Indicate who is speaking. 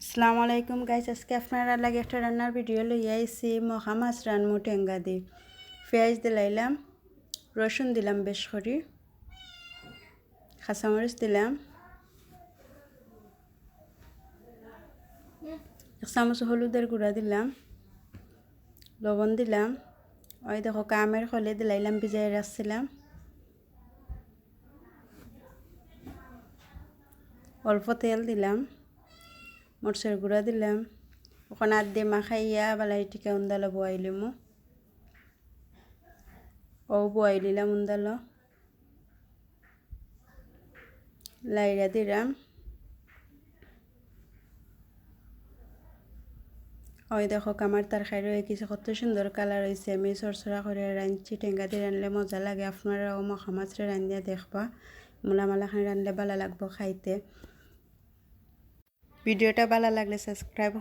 Speaker 1: আসসালামু আলাইকুম গাইস, আজকে আপনারা লাগে একটা রান্নার ভিডিও লইয়া আইছি। মখা মাছ রানমু টেঙ্গা দি। পেঁয়াজ দিলাইলাম, রসুন দিলাম বেশ করে, কাঁচামরিচ দিলাম, এক চামচ হলুদের গুঁড়া দিলাম, লবণ দিলাম। ওই দেখো কামের খলে দিলাইলাম, ভিজাই রাখছিলাম। অল্প তেল দিলাম, মরচের গুঁড়া দিলাম। ওখানে আর দিয়ে মাখাইয়া বালাই টিকা উন্দালো বয়াইলিমু। ও বয়াই দিলাম উন্দালো, লাইরা দিলাম। ওই দেখো আমার তরকারি হয়ে গেছে, কত সুন্দর কালার হয়েছে। আমি সরসরা করে রাঁধছি। টেঙ্গা দিয়ে রানলে মজা লাগে। আপনারাও মখা মাছরে রান্ধিয়া দেখবা। মূলা মালাখানে রানলে ভালো লাগবো খাইতে। ভিডিওটা ভালো লাগলে সাবস্ক্রাইব